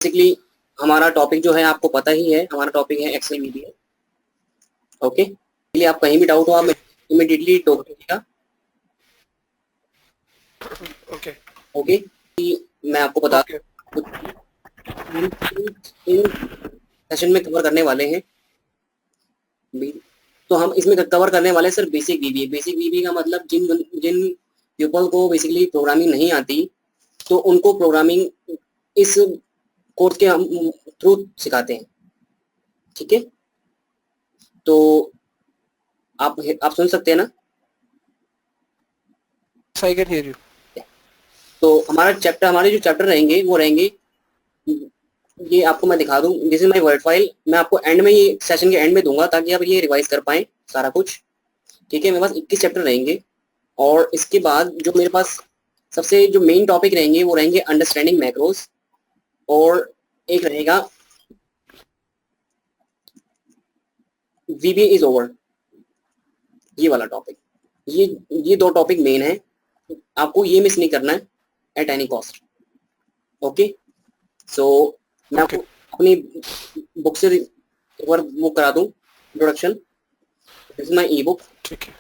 Basically हमारा topic जो है आपको पता ही है, हमारा टॉपिक है एक्सेल वीबीए। ओके, इसलिए आप कहीं भी डाउट हो आप इमीडिएटली टॉक कीजिएगा। ओके ओके, मैं आपको बता ओके इन सेशन में कवर करने वाले हैं। तो हम इसमें कवर करने वाले सिर्फ बेसिक वीबीए। बेसिक वीबीए का मतलब जिन जिन पीपल को बेसिकली प्रोग्रामिंग नहीं आती तो उनको प्रोग्रामिंग इस कोर्स के हम थ्रू सिखाते हैं। ठीक है, तो आप सुन सकते हैं ना? I can hear you. तो हमारे जो चैप्टर रहेंगे वो रहेंगे, ये आपको मैं दिखा दूं, this is my word file. मैं आपको एंड में, ये सेशन के एंड में दूंगा ताकि आप ये रिवाइज कर पाएं सारा कुछ। ठीक है, मेरे पास 21 चैप्टर रहेंगे और इसके बाद जो मेरे पास सबसे जो मेन टॉपिक रहेंगे वो रहेंगे अंडरस्टैंडिंग मैक्रोस, और एक रहेगा वीबीए इज ओवर, ये वाला टॉपिक। ये दो टॉपिक मेन है, आपको ये मिस नहीं करना है एट एनी कॉस्ट। ओके, सो मैं आपको अपनी बुक से एक बार वो करा दूं introduction. This is my E book. ठीक है,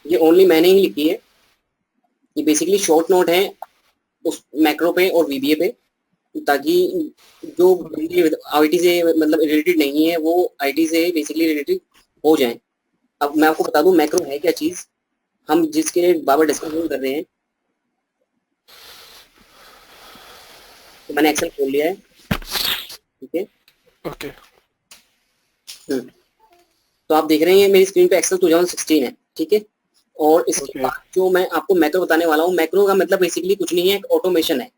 ये ओनली मैंने ही लिखी है। ये बेसिकली शॉर्ट नोट है उस मैक्रो पे और वीबीए पे, ताकि जो आईटी से मतलब रिलेटेड नहीं है वो आईटी से बेसिकली रिलेटेड हो जाए। अब मैं आपको बता दूं मैक्रो है क्या चीज, हम जिसके बारे डिस्कशन कर रहे हैं। तो मैंने एक्सेल खोल लिया है। ठीक है, ओके तो आप देख रहे हैं मेरी स्क्रीन पे एक्सेल 2016 है। ठीक है, और इसके ओके बाद जो मैं आपको मैक्रो बताने वाला हूँ, मैक्रो का मतलब बेसिकली कुछ नहीं है, एक ऑटोमेशन है।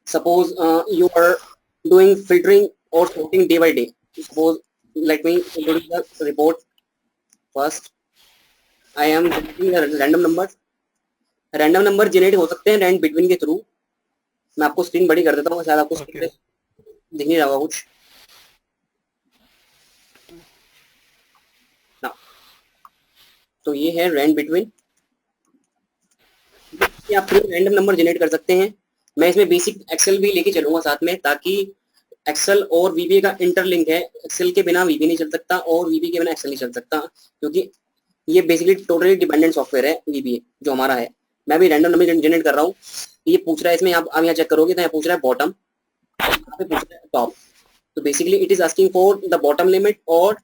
Suppose you are doing filtering और sorting day by day. Suppose let me introduce the report first. I am generating random number generate हो सकते हैं रैंड बिटवीन के थ्रू। मैं आपको स्क्रीन बड़ी कर देता हूँ, शायद आपको स्क्रीन पे दिख नहीं रहा होगा कुछ ना। तो ये है रैंड बिटवीन, आप रैंडम नंबर जनरेट कर सकते हैं। मैं इसमें बेसिक एक्सेल भी लेके चलूंगा साथ में, ताकि एक्सेल और वीबीए का इंटरलिंक है। एक्सेल के बिना वीबीए नहीं चल सकता और वीबीए के बिना एक्सेल नहीं चल सकता, क्योंकि ये बेसिकली टोटली डिपेंडेंट सॉफ्टवेयर है वीबीए जो हमारा है। मैं भी रैंडम नंबर जनरेट कर रहा हूँ। ये पूछ रहा है इसमें, आप यहाँ चेक करोगे तो यहाँ पूछ रहा है बॉटम, यहाँ पे पूछ रहा है टॉप। तो basically it is asking for the bottom limit और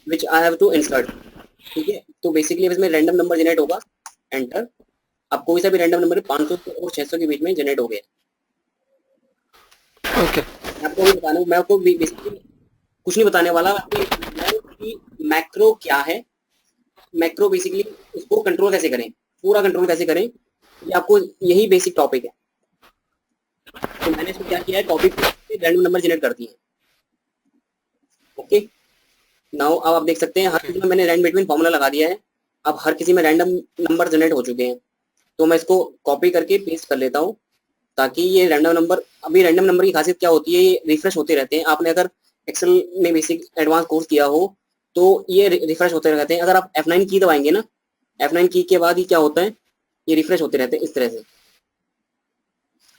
विच आई हैव टू इंसर्ट। ठीक है, तो बेसिकली इसमें रैंडम नंबर जनरेट होगा, एंटर। अब कोई सा भी रैंडम नंबर 500 और 600 के बीच में जनरेट हो गया। ओके मैं आपको बेसिकली कुछ नहीं बताने वाला कि मैक्रो क्या है, मैक्रो बेसिकली उसको कंट्रोल कैसे करें, पूरा कंट्रोल कैसे करें, ये आपको यही बेसिक टॉपिक है। तो मैंने इसको क्या किया है, टॉपिक रैंडम नंबर जनरेट कर दिए। ओके, नाउ अब आप देख सकते हैं हर किसी में मैंने रैंड बिटवीन फॉर्मूला लगा दिया है। अब हर किसी में रैंडम नंबर जनरेट हो चुके हैं। तो मैं इसको कॉपी करके पेस्ट कर लेता हूँ, ताकि ये रैंडम नंबर, अभी रैंडम नंबर की खासियत क्या होती है, ये रिफ्रेश होते रहते हैं। आपने अगर एक्सेल में बेसिक एडवांस कोर्स किया हो तो ये रिफ्रेश होते रहते हैं। अगर आप F9 की दबाएंगे ना, F9 की के बाद ही क्या होता है, ये रिफ्रेश होते रहते हैं इस तरह से।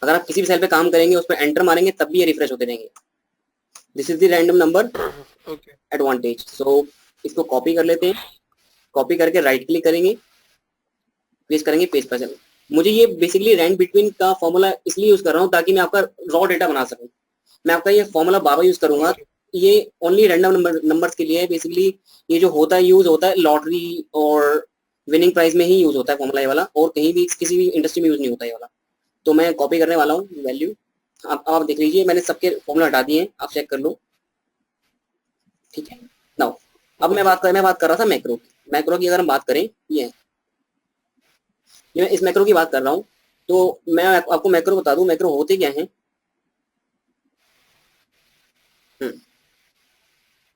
अगर आप किसी भी सेल पे काम करेंगे, उस पर एंटर मारेंगे, तब भी ये रिफ्रेश होते रहेंगे। This is the random number advantage. So इसको कॉपी कर लेते हैं, कॉपी करके राइट क्लिक करेंगे, पेस्ट करेंगे, पेस्ट पर चलेंगे। मुझे ये बेसिकली रैंक बिटवीन का फॉर्मूला इसलिए यूज कर रहा हूँ ताकि मैं आपका रॉ डेटा बना सकूं। मैं आपका ये फॉर्मूला बाबा यूज करूंगा, ये ओनली रैंडम नंबर्स के लिए है। बेसिकली ये जो होता है यूज होता है लॉटरी और विनिंग प्राइज में ही यूज होता है फॉर्मूला ये वाला, और कहीं भी किसी भी इंडस्ट्री में यूज नहीं होता ये वाला। तो मैं कॉपी करने वाला हूँ वैल्यू। आप देख लीजिए, मैंने सबके फॉर्मूला हटा दिए हैं, आप चेक कर लो। ठीक है, नाउ अब मैं बात कर रहा था मैक्रो की। मैक्रो की अगर हम बात करें, ये मैं इस मैक्रो की बात कर रहा हूँ। तो मैं आपको मैक्रो बता दूं, मैक्रो होते क्या हैं।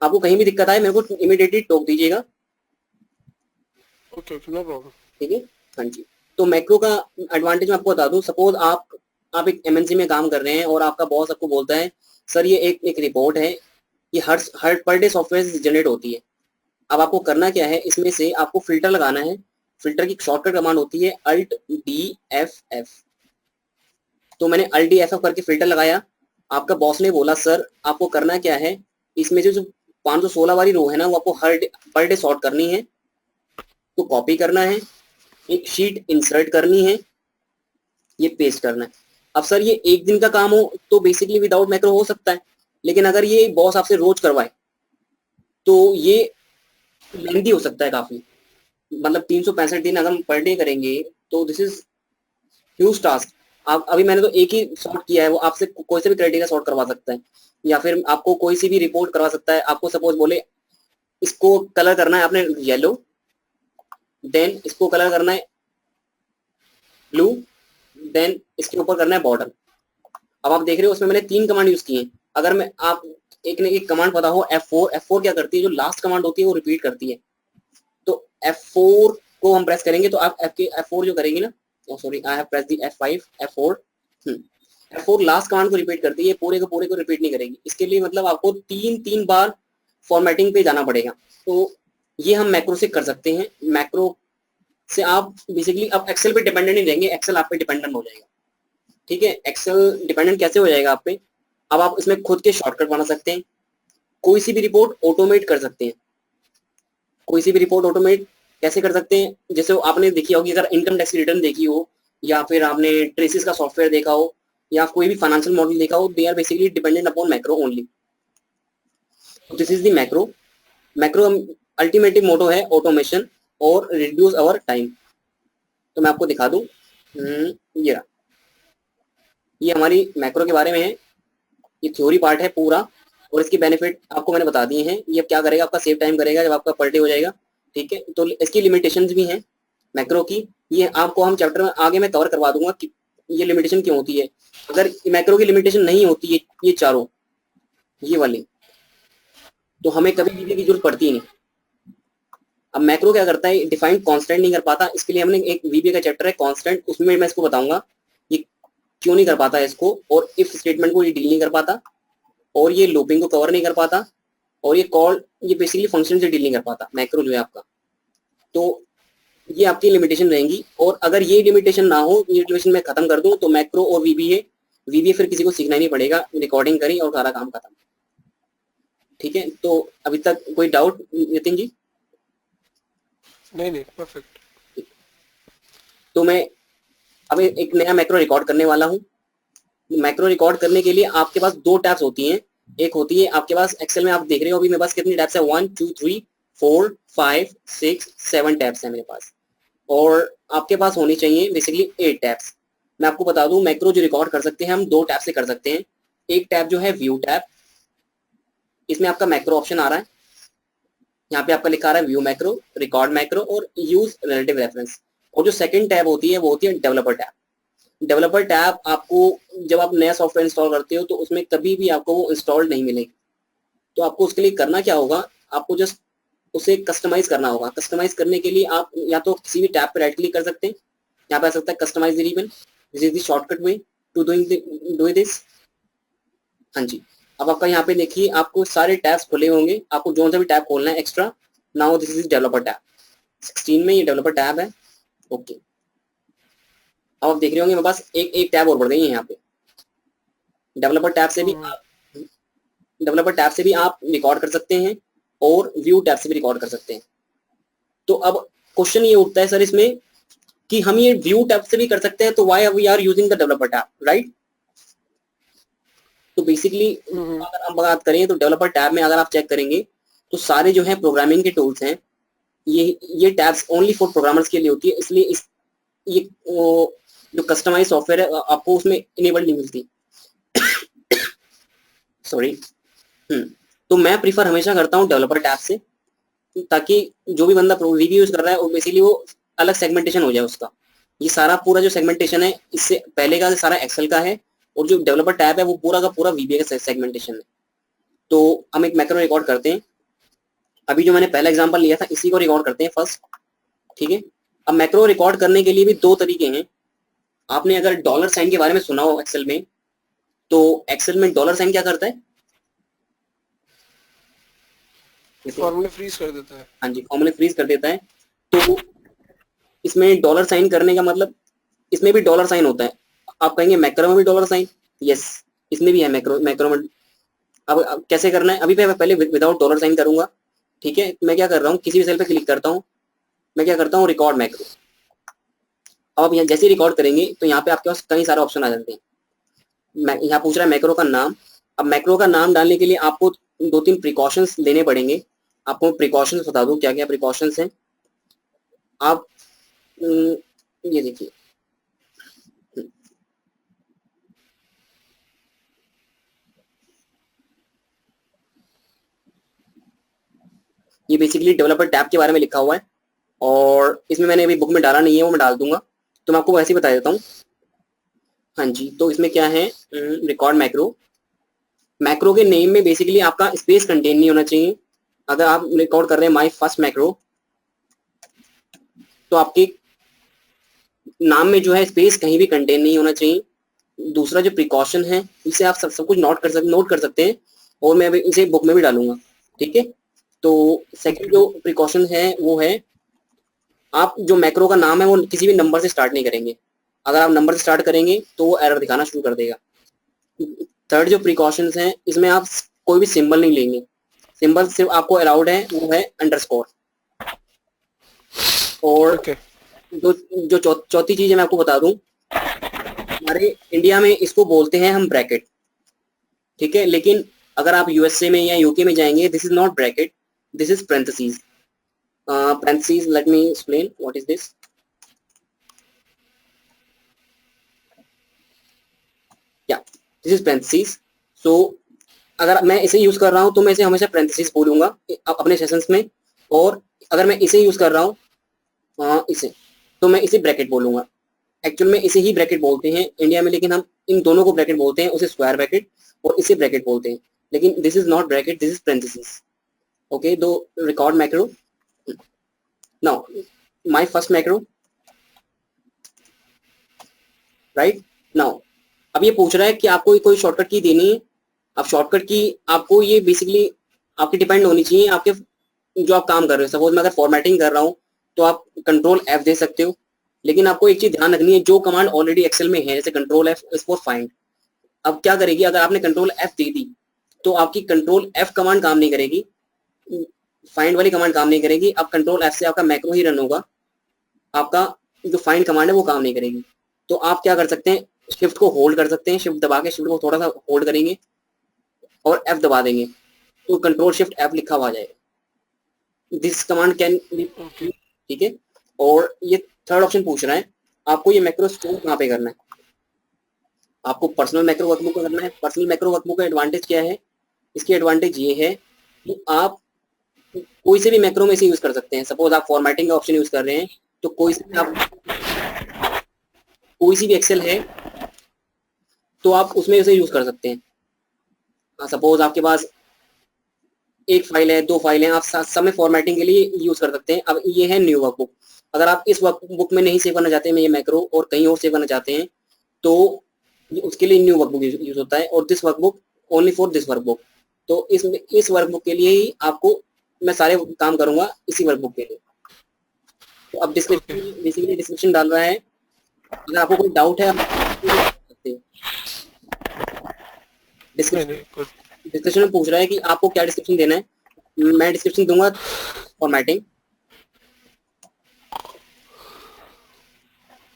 आपको कहीं भी दिक्कत आए मेरे को इमीडिएटली टोक दीजिएगा। Okay no problem. ठीक है, हाँ जी। तो मैक्रो का एडवांटेज मैं आपको बता दूं। सपोज आप एक एमएनसी में काम कर रहे हैं और आपका बॉस आपको बोलता है सर ये एक रिपोर्ट है, ये हर पर डे सॉफ्टवेयर से जनरेट होती है। अब आपको करना क्या है, इसमें से आपको फिल्टर लगाना है फिल्टर की शॉर्टकट कमांड होती है अल्ट डी एफ एफ। तो मैंने अल्ट डी एफ एफ करके फिल्टर लगाया। आपका बॉस ने बोला सर आपको करना क्या है, इसमें जो 516 वाली रो है ना वो आपको हर पर डे सॉर्ट करनी है, तो कॉपी करना है, एक शीट इंसर्ट करनी है, ये पेस्ट करना है। अब सर ये एक दिन का काम हो तो बेसिकली विदाउट मैक्रो हो सकता है, लेकिन अगर ये बॉस आपसे रोज करवाए तो ये लेंथी हो सकता है काफी। मतलब 365 दिन अगर हम पर डे करेंगे तो दिस इज ह्यूज टास्क। आप अभी मैंने तो एक ही सॉर्ट किया है, वो आपसे कोई से भी क्राइटेरिया सॉर्ट करवा सकता है, या फिर आपको कोई सी भी रिपोर्ट करवा सकता है। आपको सपोज बोले इसको कलर करना है आपने येलो, देन इसको कलर करना है ब्लू, देन इसके ऊपर करना है बॉर्डर। अब आप देख रहे हो उसमें मैंने 3 कमांड यूज की हैं। अगर मैं आप एक ने एक कमांड पता हो F4, F4 क्या करती है, जो लास्ट कमांड होती है वो रिपीट करती है। तो F4 को हम प्रेस करेंगे तो आप F4 जो करेंगे ना, sorry I have press the F5, F4, F4 last command को रिपीट करती है, पूरे को रिपीट नहीं करेगी। इसके लिए मतलब आपको 3 बार फॉर्मेटिंग पे जाना पड़ेगा। तो ये हम मैक्रो से कर सकते हैं। मैक्रो से आप बेसिकली अब एक्सेल पे डिपेंडेंट नहीं रहेंगे, एक्सेल आप पे डिपेंडेंट हो जाएगा। ठीक है, एक्सेल डिपेंडेंट कैसे हो जाएगा आप पे, अब आप इसमें खुद के शॉर्टकट बना सकते हैं, कोई सी भी रिपोर्ट ऑटोमेट कर सकते हैं। कोई सी भी रिपोर्ट ऑटोमेट कैसे कर सकते हैं, जैसे आपने देखी होगी, अगर इनकम टैक्स की रिटर्न देखी हो, या फिर आपने ट्रेसिस का सॉफ्टवेयर देखा हो, या कोई भी फाइनेंशियल मॉडल देखा हो, they are basically dependent upon macro only. This is the macro. Macro ultimate motto है ऑटोमेशन और रिड्यूस आवर टाइम। तो मैं आपको दिखा दूं, ये रहा, ये हमारी मैक्रो के बारे में है। ये थ्योरी पार्ट है पूरा, और इसकी बेनिफिट आपको मैंने बता दिए हैं। ये क्या करेगा, आपका सेव टाइम करेगा जब आपका पर डे हो जाएगा। ठीक है, तो इसकी लिमिटेशंस भी हैं मैक्रो की, ये आपको हम चैप्टर में आगे मैं कवर करवा दूंगा कि ये लिमिटेशन क्यों होती है। अगर मैक्रो की लिमिटेशन नहीं होती है ये चारों, ये वाली, तो हमें कभी वीबीए की जरूरत पड़ती ही नहीं। अब मैक्रो क्या करता है, डिफाइंड कांस्टेंट नहीं कर पाता, इसके लिए हमने एक वीबीए का चैप्टर है कांस्टेंट, उसमें मैं इसको बताऊंगा ये क्यों नहीं कर पाता इसको, और इफ स्टेटमेंट को ये डील नहीं कर पाता, और ये लूपिंग को कवर नहीं कर पाता, और ये कॉल, ये बेसिकली फंक्शन से डील नहीं कर पाता मैक्रो जो है आपका। तो ये आपकी लिमिटेशन रहेंगी, और अगर ये लिमिटेशन ना हो, ये लिमिटेशन मैं खत्म कर दूं, तो मैक्रो और वीबीए फिर किसी को सीखना ही नहीं पड़ेगा, रिकॉर्डिंग करी और सारा काम खत्म। ठीक है, तो अभी तक कोई डाउट नितिन जी? नहीं, परफेक्ट। तो मैं अब एक नया मैक्रो रिकॉर्ड करने वाला हूँ। मैक्रो रिकॉर्ड करने के लिए आपके पास 2 टैब्स होती हैं। एक होती है आपके पास एक्सेल में, आप देख रहे हो अभी मेरे पास कितनी टैब्स है, 1 2 3 4 5 6 7 टैब्स है मेरे पास, और आपके पास होनी चाहिए बेसिकली 8 टैब्स। मैं आपको बता दूं मैक्रो जो रिकॉर्ड कर सकते हैं हम 2 टैब से कर सकते हैं। एक टैब जो है व्यू टैब, इसमें आपका मैक्रो ऑप्शन आ रहा है, यहाँ पे आपका लिखा रहा है व्यू मैक्रो, रिकॉर्ड मैक्रो और यूज रिलेटिव रेफरेंस। और जो सेकंड टैब होती है वो होती है डेवलपर टैब। डेवलपर टैब आपको जब आप नया सॉफ्टवेयर इंस्टॉल करते हो तो उसमें कभी भी आपको वो इंस्टॉल नहीं मिलेगी। तो आपको उसके लिए करना क्या होगा, आपको जस्ट उसे कस्टमाइज करना होगा। कस्टमाइज करने के लिए आप या तो किसी भी टैब पर राइट क्लिक कर सकते हैं, यहाँ पे आ सकता है customise the ribbon, this is the shortcut way to do this. हाँ जी, अब आपका यहाँ पे देखिए आपको सारे टैब्स खुले होंगे, आपको जो सा भी टैब खोलना है extra. Now this is developer tab, 16 में ये डेवलपर टैब है। ओके, अब आप देख रहे होंगे मेरे पास एक टैब और बढ़ गई है यहाँ पे। डेवलपर टैब से भी आप रिकॉर्ड कर सकते हैं, और व्यू टैब से भी रिकॉर्ड कर सकते हैं। तो अब क्वेश्चन ये उठता है सर इसमें कि हम ये व्यू टैब से भी कर सकते हैं, तो why we are using the developer tab, right? तो बेसिकली अगर हम बात करें तो डेवलपर टैब में अगर आप चेक करेंगे तो सारे जो है प्रोग्रामिंग के टूल्स हैं, ये टैब्स ओनली फॉर प्रोग्रामर्स के लिए होती है, इसलिए ये जो कस्टमाइज सॉफ्टवेयर है आपको उसमें इनेबल नहीं मिलती। सॉरी। तो मैं प्रीफर हमेशा करता हूँ डेवलपर टैब से, ताकि जो भी बंदा रिव्यू यूज कर रहा है वो बेसिकली वो अलग सेगमेंटेशन हो जाए उसका। ये सारा पूरा जो सेगमेंटेशन है इससे पहले का सारा एक्सेल का है, और जो डेवलपर टैब है वो पूरा का पूरा वीबीए का सेगमेंटेशन है। तो हम एक मैक्रो रिकॉर्ड करते हैं। अभी जो मैंने पहला एग्जांपल लिया था इसी को रिकॉर्ड करते हैं फर्स्ट। ठीक है, अब मैक्रो रिकॉर्ड करने के लिए भी 2 तरीके हैं। आपने अगर डॉलर साइन के बारे में सुना हो एक्सेल में, तो एक्सेल में डॉलर साइन क्या करता है, फॉर्मूले फ्रीज कर देता है। हाँ जी, फॉर्मूले फ्रीज कर देता है। तो इसमें डॉलर साइन करने का मतलब, इसमें भी डॉलर साइन होता है। आप कहेंगे मैक्रो में भी डॉलर साइन, यस इसमें भी है मैक्रो मैक्रो में। अब कैसे करना है, अभी मैं पहले विदाउट डॉलर साइन करूंगा। ठीक है, मैं क्या कर रहा हूँ, किसी भी सेल पे क्लिक करता हूँ, मैं क्या करता हूँ, रिकॉर्ड मैक्रो। अब यहाँ जैसे रिकॉर्ड करेंगे तो यहाँ पे आपके पास कई सारे ऑप्शन आ जाते हैं। यहाँ पूछ रहा है मैक्रो का नाम। अब मैक्रो का नाम डालने के लिए आपको 2-3 प्रिकॉशंस लेने पड़ेंगे। आपको प्रिकॉशंस बता दूं क्या क्या प्रिकॉशंस हैं। आप ये देखिए, ये बेसिकली डेवलपर टैब के बारे में लिखा हुआ है, और इसमें मैंने अभी बुक में डाला नहीं है, वो मैं डाल दूंगा। तो मैं आपको वैसे ही बता देता हूँ। हाँ जी, तो इसमें क्या है, रिकॉर्ड मैक्रो। मैक्रो के नेम में बेसिकली आपका स्पेस कंटेन नहीं होना चाहिए। अगर आप रिकॉर्ड कर रहे हैं माई फर्स्ट मैक्रो, तो आपके नाम में जो है स्पेस कहीं भी कंटेन नहीं होना चाहिए। दूसरा जो प्रिकॉशन है, इसे आप सब कुछ नोट कर सकते हैं, और मैं अभी इसे बुक में भी डालूंगा। ठीक है, तो सेकंड जो प्रिकॉशन है वो है, आप जो मैक्रो का नाम है वो किसी भी नंबर से स्टार्ट नहीं करेंगे। अगर आप नंबर से स्टार्ट करेंगे तो वो एरर दिखाना शुरू कर देगा। थर्ड जो प्रिकॉशंस हैं, इसमें आप कोई भी सिंबल नहीं लेंगे। सिंबल सिर्फ आपको अलाउड है, वो है अंडरस्कोर। और Okay. जो चौथी चीज है मैं आपको बता दूं, हमारे इंडिया में इसको बोलते हैं हम ब्रैकेट। ठीक है, लेकिन अगर आप यूएसए में या यूके में जाएंगे, this is not bracket, this is parentheses. Parentheses, let me explain what is this. Yeah, this is parentheses. So अगर मैं इसे यूज कर रहा हूं तो मैं इसे हमेशा parentheses बोलूंगा अपने सेशंस में, और अगर मैं इसे यूज कर रहा हूं इसे, तो मैं इसे ब्रैकेट बोलूंगा। एक्चुअल में इसे ही ब्रैकेट बोलते हैं इंडिया में, लेकिन हम इन दोनों को ब्रैकेट बोलते हैं, उसे स्क्वायर ब्रैकेट और इसे ब्रैकेट बोलते हैं। लेकिन this is not bracket, this is parentheses. Okay, दो record macro. Now my first macro, right. Now अब ये पूछ रहा है कि आपको कोई शॉर्टकट की देनी है। अब शॉर्टकट की आपको ये बेसिकली आपकी डिपेंड होनी चाहिए आपके जो आप काम कर रहे हो। सपोज मैं अगर फॉर्मेटिंग कर रहा हूँ तो आप कंट्रोल F दे सकते हो, लेकिन आपको एक चीज ध्यान रखनी है, जो कमांड ऑलरेडी एक्सेल में है, जैसे control F is for find. अब क्या करेगी, अगर आपने कंट्रोल F दे दी तो आपकी कंट्रोल F कमांड काम नहीं करेगी, फाइंड वाली कमांड काम नहीं करेगी। अब कंट्रोल F से आपका मैक्रो ही रन होगा, आपका जो फाइंड कमांड है वो काम नहीं करेगी। तो आप क्या कर सकते हैं, शिफ्ट को होल्ड कर सकते हैं, शिफ्ट दबा के शिफ्ट को थोड़ा सा होल्ड करेंगे और F दबा देंगे, तो कंट्रोल शिफ्ट F लिखा हुआ आ जाएगा। This command can, Okay. ठीक है। और ये थर्ड ऑप्शन पूछ रहा है, आपको ये मैक्रो स्टोर कहाँ पे करना है। आपको पर्सनल मैक्रो वर्कबुक में करना है। पर्सनल मैक्रो वर्कबुक का एडवांटेज क्या है, इसकी एडवांटेज ये है कि आप कोई से भी मैक्रो में इसे यूज कर सकते हैं। सपोज आप फॉर्मेटिंग का ऑप्शन यूज कर रहे हैं, तो कोई सी भी एक्सेल है तो आप उसमें इसे यूज कर सकते हैं। सपोज आपके पास एक फाइल है, 2 फाइल हैं, आप सब में फॉर्मेटिंग के लिए यूज कर सकते हैं। अब ये है न्यू वर्कबुक। अगर आप इस वर्कबुक में नहीं सेव करना चाहते हैं ये मैक्रो और कहीं और सेव करना चाहते हैं, तो उसके लिए न्यू वर्कबुक यूज होता है, और this workbook only for this workbook. तो इस वर्कबुक के लिए ही आपको मैं सारे काम करूंगा, इसी वर्कबुक के लिए। तो अब Okay. डिस्क्रिप्शन, बेसिकली डिस्क्रिप्शन डाल रहा है। अगर आपको कोई डाउट है आप पूछ सकते हैं। नहीं डिस्क्रिप्शन नहीं good. डिस्क्रिप्शन में पूछ रहा है कि आपको क्या डिस्क्रिप्शन देना है। मैं डिस्क्रिप्शन दूंगा फॉर्मेटिंग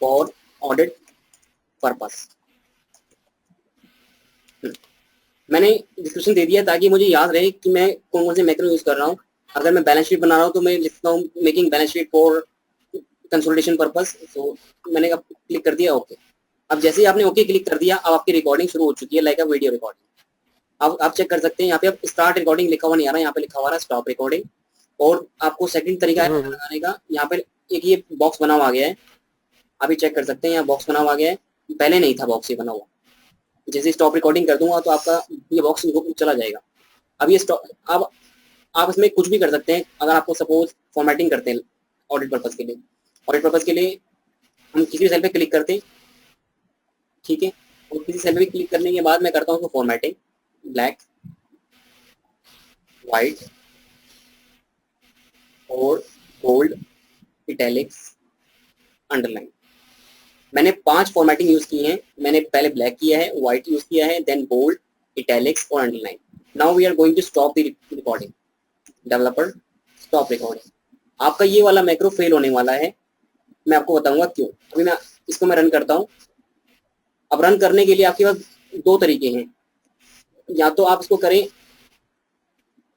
फॉर ऑडिट पर्पस। मैंने डिस्क्रिप्शन दे दिया ताकि मुझे याद रहे कि मैं कौन कौन से मैक्रो यूज कर रहा हूँ। अगर मैं बैलेंस शीट बना रहा हूँ तो मैं लिखता हूँ making balance sheet for consolidation purpose. तो मैंने अब क्लिक कर दिया ओके। अब जैसे ही आपने ओके क्लिक कर दिया, अब आपकी रिकॉर्डिंग शुरू हो चुकी है, लाइक अ वीडियो रिकॉर्डिंग। अब आप चेक कर सकते हैं, यहाँ पे अब स्टार्ट रिकॉर्डिंग लिखा हुआ नहीं आ रहा, यहाँ पे लिखा हुआ है स्टॉप रिकॉर्डिंग। और आपको सेकंड तरीका है पता Mm-hmm. लगाने का, यहाँ पे एक ये बॉक्स बना हुआ आ गया है, अभी चेक कर सकते हैं, यहाँ बॉक्स बना हुआ आ गया है, पहले नहीं था बॉक्स ये बना हुआ। जैसे स्टॉप रिकॉर्डिंग कर दूंगा तो आपका ये बॉक्स चला जाएगा। अब ये स्टॉप, अब आप इसमें कुछ भी कर सकते हैं। अगर आपको सपोज फॉर्मेटिंग करते हैं ऑडिट पर्पज के लिए, ऑडिट पर्पज के लिए हम किसी भी सेल पे क्लिक करते हैं, ठीक है, और किसी सेल पे क्लिक करने के बाद मैं करता हूँ फॉर्मेटिंग, ब्लैक, व्हाइट और बोल्ड, इटैलिक्स, अंडरलाइन। मैंने 5 फॉर्मेटिंग यूज की हैं। मैंने पहले ब्लैक किया है, व्हाइट यूज किया है, देन बोल्ड, इटैलिक्स और underline. Now we are going to stop the recording. Developer stop recording. आपका ये वाला मैक्रो फेल होने वाला है, मैं आपको बताऊंगा क्यों। अभी मैं इसको रन करता हूँ। अब रन करने के लिए आपके पास 2 तरीके हैं। या तो आप इसको करें,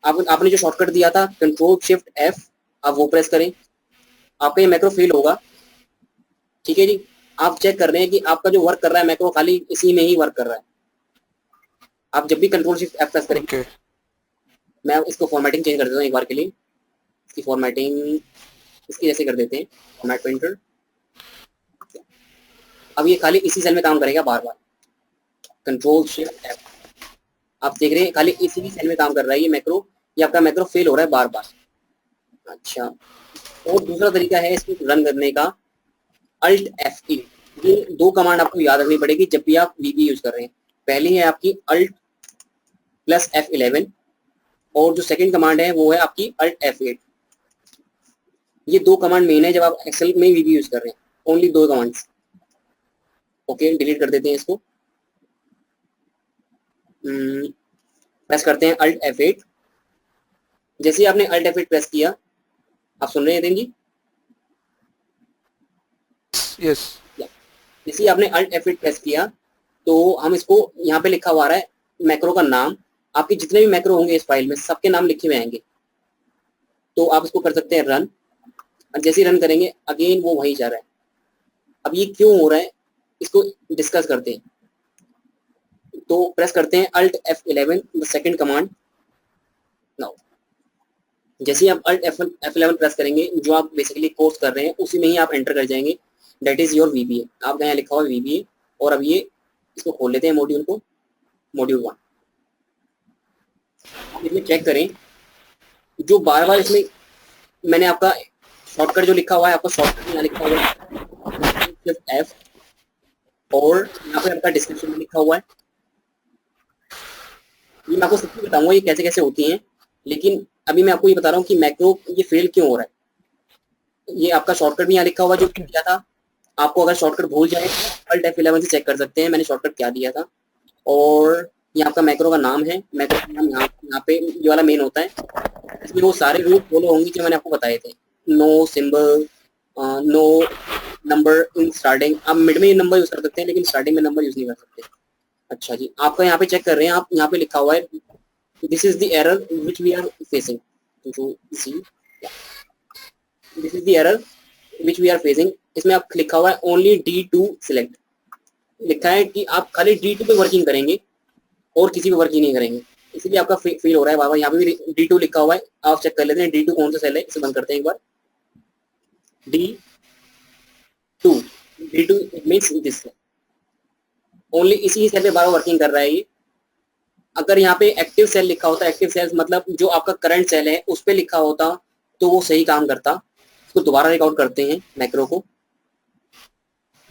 आपने जो शॉर्टकट दिया था कंट्रोल शिफ्ट एफ, आप वो प्रेस करें, आपका ये मैक्रो फेल होगा। ठीक है जी, आप चेक कर रहे हैं कि आपका जो वर्क कर रहा है मैक्रो खाली इसी में ही वर्क कर रहा है। आप जब भी कंट्रोल शिफ्ट एफ प्रेस करेंगे, Okay. मैं इसको फॉर्मेटिंग चेंज कर देता हूँ एक बार के लिए। इसकी फॉर्मेटिंग इसकी जैसे कर देते हैं, फॉर्मेट प्रिंटर। अब ये खाली इसी सेल में काम करेगा बार बार। कंट्रोल शिफ्ट एफ, आप देख रहे हैं खाली इसी सेल में काम कर रहा है ये मैक्रो। ये आपका मैक्रो फेल हो रहा है बार बार। अच्छा, और दूसरा तरीका है इसको रन करने का, अल्ट F8। ये 2 कमांड आपको याद रखनी पड़ेगी जब भी आप वीबी यूज कर रहे हैं। पहली है आपकी अल्ट प्लस F11 और जो सेकंड कमांड है वो है आपकी अल्ट F8। ये 2 कमांड मेन है जब आप एक्सेल में वीबी यूज कर रहे हैं। Only 2 commands. ओके, डिलीट कर देते हैं इसको। प्रेस करते हैं अल्ट F8। जैसे ही आपने अल्ट F8 प्रेस किया, आप सुन रहे हैं जी? Yes. जैसे ही आपने अल्ट F8 प्रेस किया तो हम इसको यहाँ पे लिखा हुआ है मैक्रो का नाम। आपके जितने भी मैक्रो होंगे इस फाइल में सबके नाम लिखे हुए आएंगे। तो आप इसको कर सकते हैं रन, और जैसे ही रन करेंगे अगेन वो वहीं जा रहा है। अब ये क्यों हो रहा है इसको डिस्कस करते हैं। तो प्रेस करते हैं alt F11 the second command. Now जैसे ही आप अल्ट F11 प्रेस करेंगे, जो आप बेसिकली कोर्स कर रहे हैं उसी में ही आप एंटर कर जाएंगे। That is your VBA। आपका यहाँ लिखा हुआ VBA। और अब ये इसको खोल लेते हैं मॉड्यूल को, मॉड्यूल 1। इसमें चेक करें, जो बार बार इसमें मैंने आपका शॉर्टकट जो लिखा हुआ है, आपको शॉर्टकट यहाँ लिखा हुआ है F, और यहाँ पे आपका डिस्क्रिप्शन में लिखा हुआ है। ये मैं आपको सब कुछ बताऊंगा ये कैसे कैसे होती हैं, लेकिन अभी मैं आपको ये बता रहा हूँ कि मैक्रो ये फेल क्यों हो रहा है। ये आपका शॉर्टकट भी यहाँ लिखा हुआ जो दिया था। आपको अगर शॉर्टकट भूल जाए अल्ट F11 से चेक कर सकते हैं मैंने शॉर्टकट क्या दिया था। और ये आपका मैक्रो का नाम है। मैक्रो का नाम यहाँ पे ये वाला मेन होता है। इसमें वो सारे रूल फॉलो होंगे जो मैंने आपको बताए थे। No symbol, no number in starting. आप मिड में नंबर यूज कर सकते हैं लेकिन स्टार्टिंग में नंबर यूज नहीं कर सकते। अच्छा जी, आपका यहाँ पे चेक कर रहे हैं आप, यहाँ पे लिखा हुआ है this is the error which we are facing. This is the error which we are facing. इसमें आप लिखा हुआ है ओनली D2 सिलेक्ट। लिखा है कि आप खाली D2 पे वर्किंग करेंगे और किसी पे वर्किंग नहीं करेंगे, इसलिए आपका फेल हो रहा है बाबा। यहाँ पे भी D2 लिखा हुआ है, आप चेक कर लेते हैं D2 कौन सा सेल है। इसे बंद करते हैं एक बार। D2 मीन्स दिस ओनली इसी सेल पे बार वर्किंग कर रहा है ये। अगर यहाँ पे एक्टिव सेल लिखा होता, एक्टिव सेल्स मतलब जो आपका करंट सेल है उस पे लिखा होता तो वो सही काम करता। इसको दोबारा रिकॉर्ड करते हैं मैक्रो को।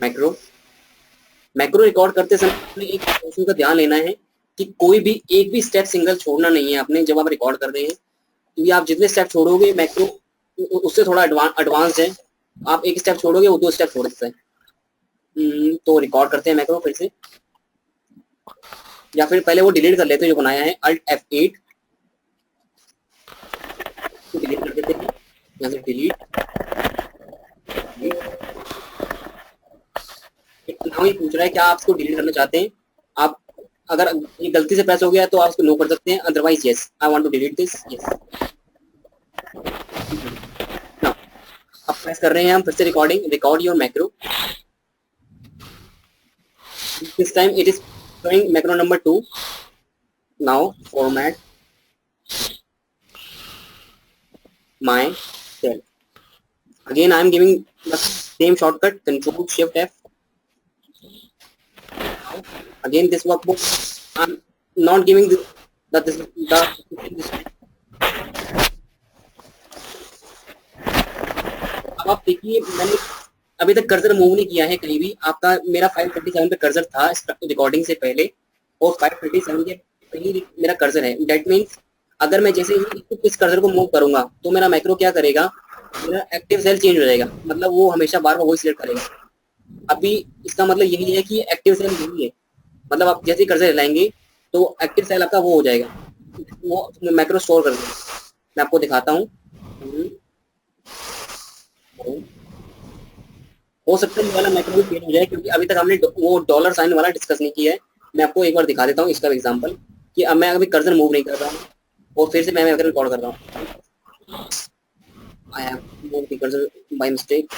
मैक्रो रिकॉर्ड करते समय आपने एक क्वेश्चन का ध्यान लेना है कि कोई भी एक भी स्टेप सिंगल छोड़ना नहीं है आपने जब आप रिकॉर्ड कर रहे हैं। क्योंकि आप जितने स्टेप छोड़ोगे मैक्रो उससे थोड़ा एडवांस है। आप एक स्टेप छोड़ोगे वो 2 स्टेप छोड़ देता है। तो रिकॉर्ड करते हैं मैक्रो फिर से, या फिर पहले वो डिलीट कर लेते हैं जो बनाया है अल्ट F8 तो डिलीट कर देते हैं। यहाँ से डिलीट नाउ ये पूछ रहा है क्या आप इसको डिलीट करना चाहते हैं। आप अगर ये गलती से प्रेस हो गया तो आप इसको नो कर सकते हैं, otherwise yes I want to delete this. Yes, अब प्रेस कर रहे हैं हम फिर से recording, record your macro. This time it is showing macro number 2. Now format my cell. Again I am giving the same shortcut Control Shift F. Again this workbook I am not giving this अब आप देखिए मैंने अभी तक cursor move नहीं किया है कहीं भी। आपका मेरा 537 पे कर्सर था रिकॉर्डिंग से पहले और 537 के पहले मेरा कर्सर है। दैट मीन्स अगर मैं जैसे ही इस कर्सर को मूव करूंगा तो मेरा मैक्रो क्या करेगा, मेरा एक्टिव सेल चेंज हो जाएगा, मतलब वो हमेशा बार बार वही सिलेक्ट करेगा। अभी इसका मतलब यही है कि एक्टिव सेल यही है, मतलब आप जैसे ही कर्सर हिलाएंगे तो एक्टिव सेल आपका वो हो जाएगा, वो मैक्रो स्टोर कर देगा। मैं आपको दिखाता हूँ। हो सकता है ये वाला मैक्रो भी फेल हो जाए, क्योंकि अभी तक हमने वो डॉलर साइन वाला डिस्कस नहीं किया है। मैं आपको एक बार दिखा देता हूँ इसका एग्जांपल, कि अब मैं अभी कर्सर मूव नहीं कर रहा हूँ और फिर से मैं रिकॉर्ड कर रहा हूँ। I have move the cursor by mistake.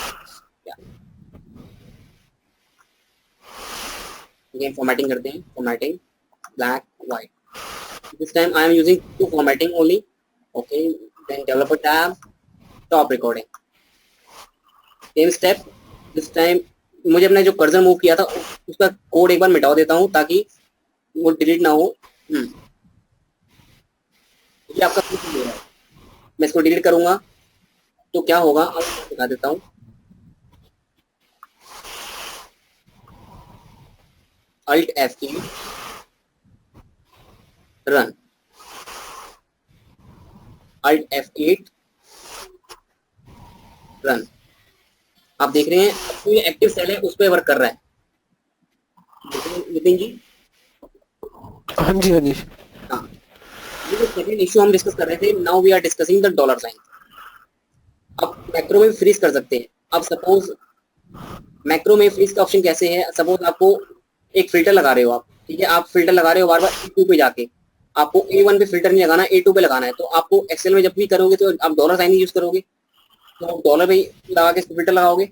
Again formatting करते हैं, formatting black white, this time I am using two formatting only. Okay, then developer tab, top recording, same step. This time मुझे अपना जो cursor move किया था उसका code एक बार मिटा देता हूँ ताकि वो डिलीट ना हो। ये आपका कुछ नहीं हो रहा है, मैं इसको डिलीट करूंगा तो क्या होगा अब मैं दिखा देता हूँ। Alt F8 run, Alt F8 run. आप देख रहे हैं अब तो ये एक्टिव सेल है उस पर वर्क कर रहा है। देख रहे हैं नितिन जी? हाँ जी, हाँ जी। हाँ, ये जो सेकंड इश्यू हम डिस्कस कर रहे थे, now we are discussing the dollar sign. अब मैक्रो में फ्रीज कर सकते हैं। अब सपोज मैक्रो में फ्रीज का ऑप्शन कैसे है, सपोज आपको एक फिल्टर लगा रहे हो आप, ठीक है, आप फिल्टर लगा रहे हो बार बार A2 पे जाके, आपको A1 पे फिल्टर नहीं लगाना, A2 पे लगाना है, तो आपको एक्सेल में जब भी करोगे तो आप डॉलर साइन ही यूज करोगे, तो आप डॉलर पे लगा के फिल्टर लगाओगे।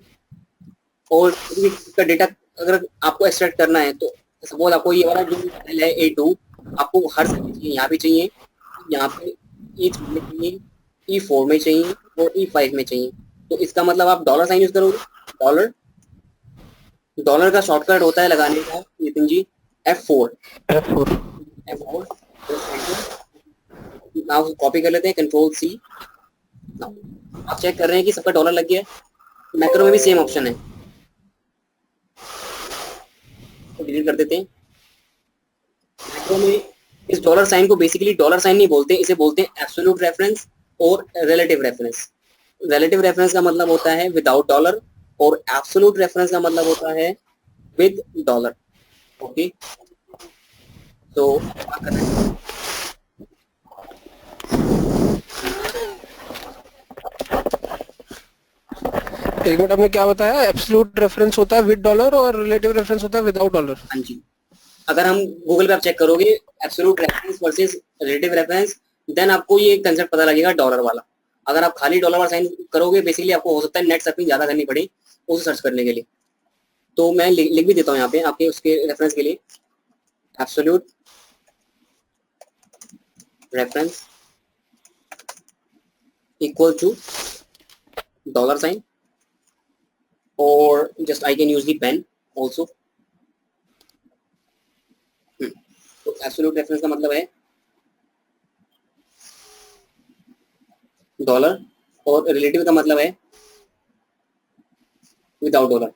और इसका डेटा अगर आपको एक्सट्रैक्ट करना है तो सपोज आपको ये वाला जो फाइल है A2 आपको हर समय चाहिए, यहाँ भी चाहिए, यहाँ पे E3 में चाहिए, E4 में चाहिए और E5 में चाहिए। तो इसका मतलब आप डॉलर साइन यूज करोगे। डॉलर डॉलर का शॉर्टकट होता है लगाने का Nitin ji, F4। F4। F4 now copy कर लेते हैं, कंट्रोल C। आप चेक कर रहे हैं कि सबका डॉलर लग गया है। मैक्रो में भी सेम ऑप्शन है, तो डिलीट कर देते हैं। मैक्रो में इस डॉलर साइन को बेसिकली डॉलर साइन नहीं बोलते, इसे बोलते हैं एब्सोल्यूट रेफरेंस और रिलेटिव रेफरेंस। रिलेटिव रेफरेंस का मतलब होता है विदाउट डॉलर और एब्सोल्यूट रेफरेंस का मतलब होता है विद डॉलर। ओके, तो क्या कर रहे हैं, एक मिनट, आपने क्या बताया? एब्सोल्यूट रेफरेंस होता है विद डॉलर और रिलेटिव रेफरेंस होता है विदाउट डॉलर। हाँ जी, अगर हम गूगल पे आप चेक करोगे absolute reference versus relative reference, then आपको ये कंसेप्ट पता लगेगा डॉलर वाला। अगर आप खाली डॉलर वाला साइन करोगे बेसिकली आपको हो सकता है नेट सर्फिंग ज्यादा करनी पड़े उसे सर्च करने के लिए। तो मैं लिख भी देता हूँ यहाँ पे आपके उसके रेफरेंस के लिए, absolute reference equal to dollar sign, और just I can use the pen also. तो एब्सोल्यूट रेफरेंस का मतलब है डॉलर और रिलेटिव का मतलब है विदाउट डॉलर।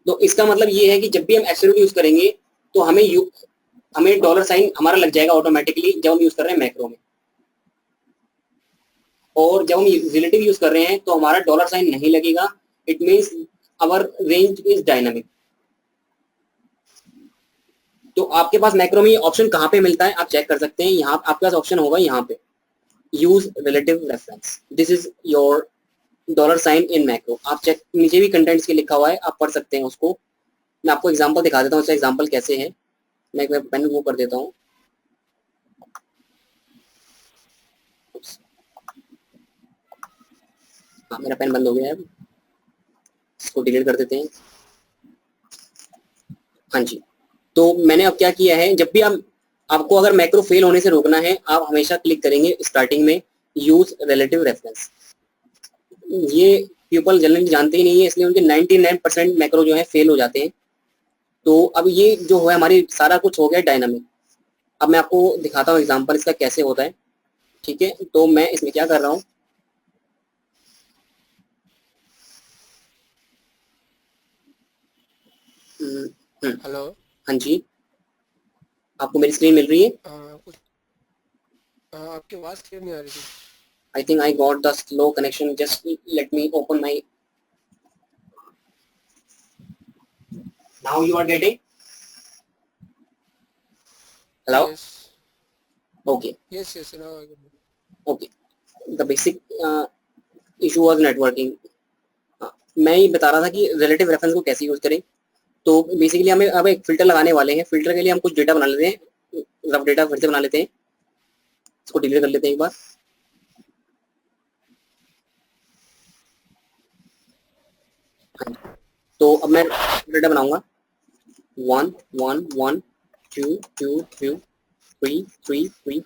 तो इसका मतलब ये है कि जब भी हम एब्सोल्यूट यूज करेंगे तो हमें डॉलर साइन हमारा लग जाएगा ऑटोमेटिकली जब हम यूज कर रहे हैं मैक्रो में, और जब हम रिलेटिव यूज कर रहे हैं तो हमारा डॉलर साइन नहीं लगेगा। It means our range is dynamic. तो आपके पास मैक्रो में ऑप्शन कहाँ पे मिलता है आप चेक कर सकते हैं, यहाँ आपके पास ऑप्शन होगा यहाँ पे use relative reference, this is your dollar sign in macro. आप चेक नीचे भी कंटेंट्स के लिखा हुआ है, आप पढ़ सकते हैं उसको। मैं आपको एग्जांपल दिखा देता हूँ, उसका एग्जांपल कैसे है। मैं एक बार पेन वो कर देता हूँ। हाँ, मेरा पेन बंद हो गया है, इसको डिलीट कर देते हैं। हाँ जी, तो मैंने अब क्या किया है, जब भी आप आपको अगर मैक्रो फेल होने से रोकना है आप हमेशा क्लिक करेंगे स्टार्टिंग में यूज रिलेटिव रेफरेंस। ये पीपल जनरली जानते ही नहीं है, इसलिए उनके 99% मैक्रो जो है फेल हो जाते हैं। तो अब ये जो है हमारी सारा कुछ हो गया डायनामिक। अब मैं आपको दिखाता हूँ एग्जांपल इसका कैसे होता है। ठीक है, तो मैं इसमें क्या कर रहा हूँ, हेलो। हाँ जी, आपको मेरी स्क्रीन मिल रही है? कुछ आपकी आवाज क्लियर नहीं आ रही थी। I think I got the slow connection. Just let me open my. Now you are getting. Hello. Yes. Okay. Yes. Yes. Now I get it. Okay. The basic issue was networking. मैं ये बता रहा था कि relative reference को कैसे use करें. तो बेसिकली हमें अब एक फिल्टर लगाने वाले हैं. फिल्टर के लिए हम कुछ डेटा बना लेते हैं. रफ डेटा फिर से बना लेते हैं. इसको डिलीट कर लेते हैं एक बार. तो अब मैं डेटा बनाऊंगा. 1 1 1 2 2 2 3 3 3